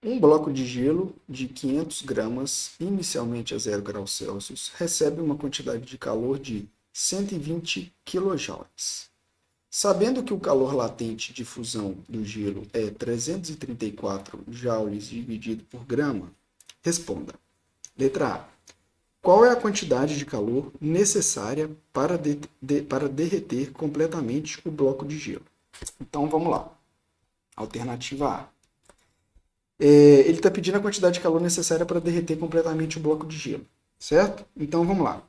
Um bloco de gelo de 500 gramas, inicialmente a 0 graus Celsius, recebe uma quantidade de calor de 120 kJ. Sabendo que o calor latente de fusão do gelo é 334 joules dividido por grama, responda. Letra A. Qual é a quantidade de calor necessária para derreter completamente o bloco de gelo? Então vamos lá. Alternativa A. Ele está pedindo a quantidade de calor necessária para derreter completamente o bloco de gelo, certo? Então vamos lá.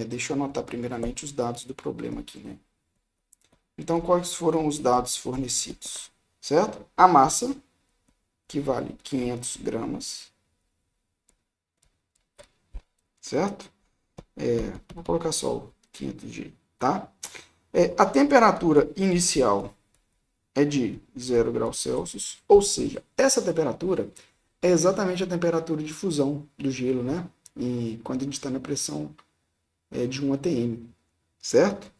Deixa eu anotar primeiramente os dados do problema aqui, né? Então, quais foram os dados fornecidos? Certo? A massa, que vale 500 gramas, certo? Vou colocar só o 500G, tá? A temperatura inicial é de 0 graus Celsius, ou seja, essa temperatura é exatamente a temperatura de fusão do gelo, né? E quando a gente está na pressão de 1 atm, certo?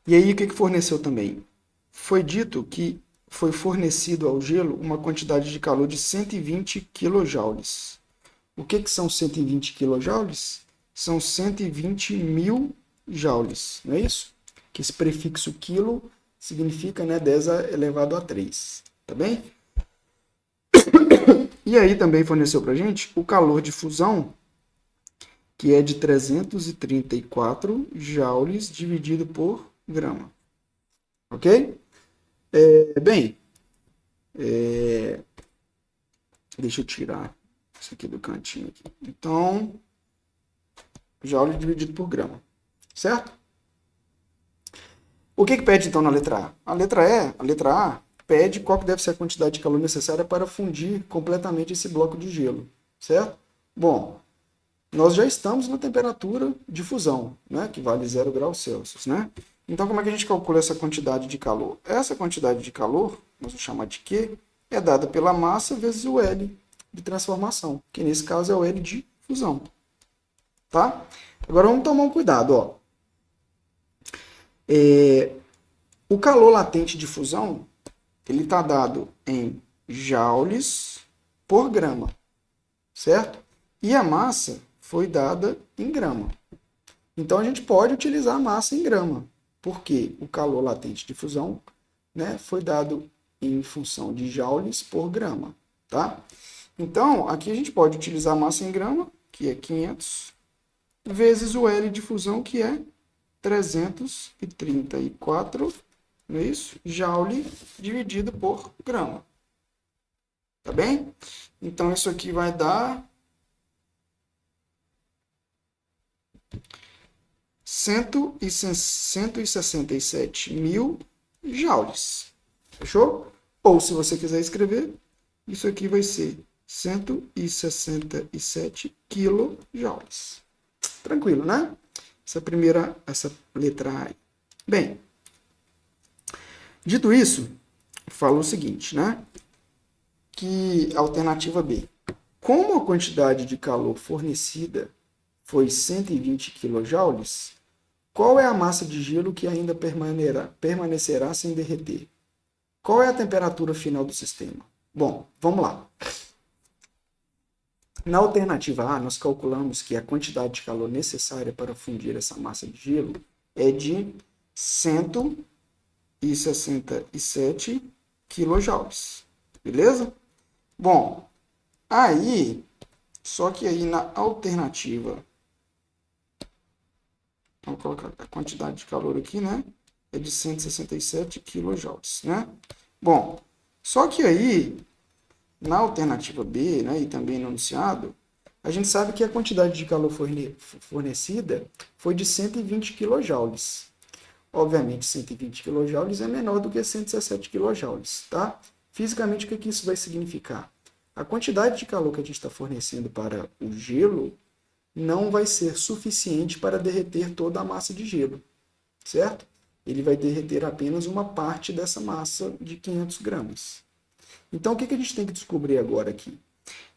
E aí, o que forneceu também? Foi dito que foi fornecido ao gelo uma quantidade de calor de 120 kJ. O que são 120 kJ? São 120 mil joules, não é isso? Que esse prefixo quilo significa, né, 10 elevado a 3, tá bem? E aí também forneceu para a gente o calor de fusão, que é de 334 joules dividido por grama. Ok? Bem, deixa eu tirar isso aqui do cantinho. Aqui. Então, joule dividido por grama. Certo? O que pede então na letra A? A letra A pede qual que deve ser a quantidade de calor necessária para fundir completamente esse bloco de gelo. Certo? Bom, nós já estamos na temperatura de fusão, né, que vale 0 graus Celsius. Né? Então, como é que a gente calcula essa quantidade de calor? Essa quantidade de calor, nós vamos chamar de Q, é dada pela massa vezes o L de transformação, que nesse caso é o L de fusão. Tá? Agora vamos tomar um cuidado. Ó. O calor latente de fusão ele está dado em joules por grama, certo? E a massa foi dada em grama. Então a gente pode utilizar a massa em grama, porque o calor latente de fusão, né, foi dado em função de joules por grama, tá? Então aqui a gente pode utilizar a massa em grama, que é 500, vezes o L de fusão, que é 334, não é isso? Joule dividido por grama. Tá bem? Então isso aqui vai dar 167 mil joules. Fechou? Ou, se você quiser escrever, isso aqui vai ser 167 quilojoules. Tranquilo, né? Essa letra A. Bem, dito isso, fala o seguinte, né? Que a alternativa B. Como a quantidade de calor fornecida foi 120 kJ, qual é a massa de gelo que ainda permanecerá sem derreter? Qual é a temperatura final do sistema? Bom, vamos lá. Na alternativa A, nós calculamos que a quantidade de calor necessária para fundir essa massa de gelo é de 167 kJ. Beleza? Bom, aí, só que aí na alternativa, vamos colocar a quantidade de calor aqui, né? É de 167 kJ, né? Bom, só que aí, na alternativa B, né, e também no enunciado, a gente sabe que a quantidade de calor fornecida foi de 120 kJ. Obviamente, 120 kJ é menor do que 117 kJ, tá? Fisicamente, o que isso vai significar? A quantidade de calor que a gente está fornecendo para o gelo não vai ser suficiente para derreter toda a massa de gelo, certo? Ele vai derreter apenas uma parte dessa massa de 500 gramas. Então, o que a gente tem que descobrir agora aqui?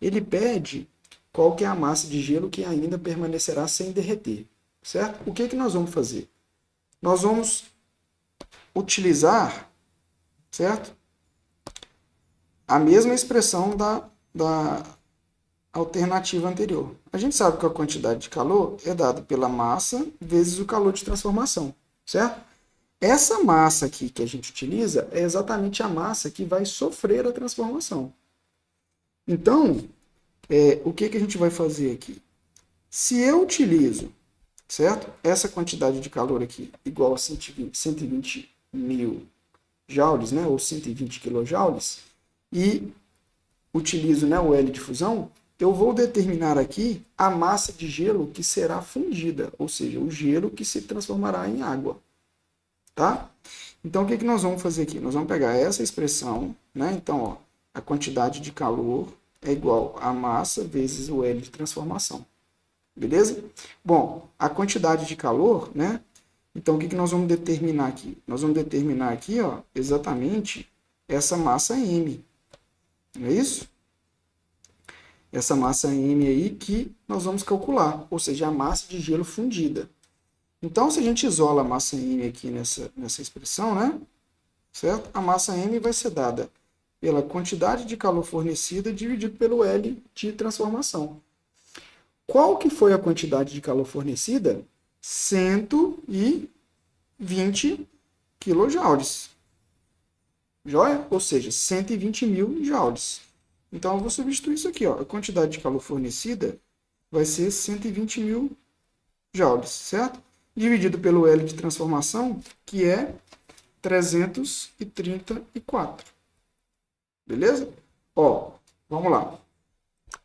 Ele pede qual que é a massa de gelo que ainda permanecerá sem derreter, certo? O que nós vamos fazer? Nós vamos utilizar, certo? a mesma expressão da alternativa anterior. A gente sabe que a quantidade de calor é dada pela massa vezes o calor de transformação, certo? Essa massa aqui que a gente utiliza é exatamente a massa que vai sofrer a transformação. Então, o que a gente vai fazer aqui? Se eu utilizo, certo? Essa quantidade de calor aqui igual a 120 mil joules, né? Ou 120 quilojoules, e utilizo, né, o L de fusão, eu vou determinar aqui a massa de gelo que será fundida, ou seja, o gelo que se transformará em água. Tá? Então, o que nós vamos fazer aqui? Nós vamos pegar essa expressão, né? Então, ó, a quantidade de calor é igual a massa vezes o L de transformação. Beleza? Bom, a quantidade de calor, né? Então, o que nós vamos determinar aqui? Nós vamos determinar aqui, ó, exatamente essa massa M. Não é isso? Essa massa M aí que nós vamos calcular, ou seja, a massa de gelo fundida. Então, se a gente isola a massa M aqui nessa expressão, né? Certo? A massa M vai ser dada pela quantidade de calor fornecida dividido pelo L de transformação. Qual que foi a quantidade de calor fornecida? 120 quilojoules. Joia? Ou seja, 120 mil joules. Então, eu vou substituir isso aqui. Ó. A quantidade de calor fornecida vai ser 120 mil joules, certo? Dividido pelo L de transformação, que é 334. Beleza? Ó, vamos lá.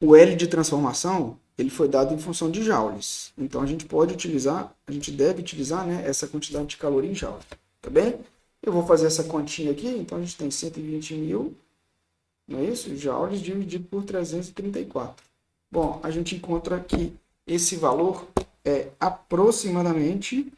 O L de transformação, ele foi dado em função de joules. Então, a gente deve utilizar, né, essa quantidade de calor em joule. Tá bem? Eu vou fazer essa continha aqui. Então, a gente tem 120 mil, não é isso? Joules dividido por 334. Bom, a gente encontra que esse valor é aproximadamente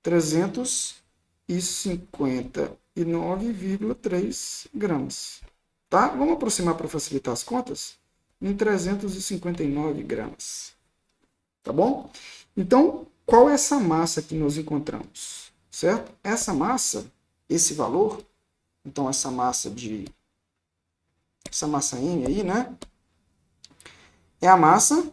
359,3 gramas. Tá? Vamos aproximar para facilitar as contas? Em 359 gramas. Tá bom? Então, qual é essa massa que nós encontramos? Certo? Essa massa, esse valor, então essa massa M aí, né? É a massa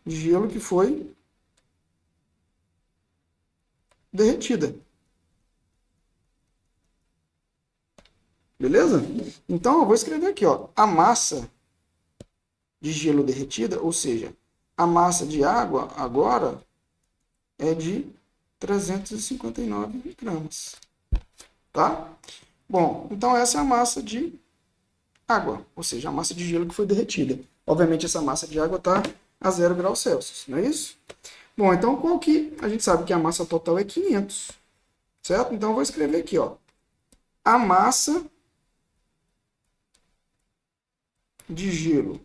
de gelo que foi derretida. Beleza? Então, eu vou escrever aqui, ó, a massa de gelo derretida, ou seja, a massa de água agora é de 359 gramas. Tá? Bom, então essa é a massa de água, ou seja, a massa de gelo que foi derretida. Obviamente, essa massa de água está a 0 graus Celsius, não é isso? Bom, então qual que... A gente sabe que a massa total é 500, certo? Então, eu vou escrever aqui, ó. A massa de gelo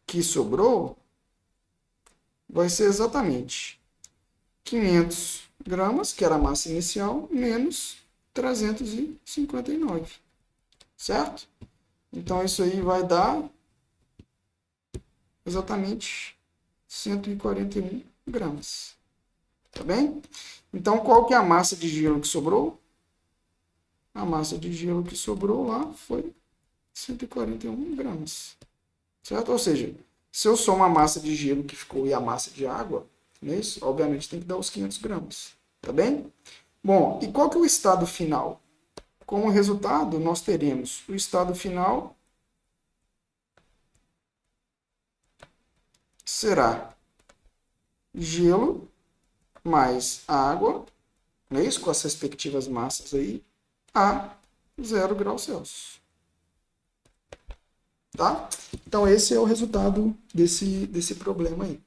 que sobrou vai ser exatamente 500 gramas, que era a massa inicial, menos 359, certo? Então, isso aí vai dar exatamente 141 gramas. Tá bem? Então, qual que é a massa de gelo que sobrou? A massa de gelo que sobrou lá foi 141 gramas. Certo? Ou seja, se eu somo a massa de gelo que ficou e a massa de água, não é isso? Obviamente tem que dar os 500 gramas. Tá bem? Bom, e qual que é o estado final? Como resultado, nós teremos o estado final será gelo mais água, não é isso? Com as respectivas massas aí, a 0 graus Celsius. Tá? Então, esse é o resultado desse problema aí.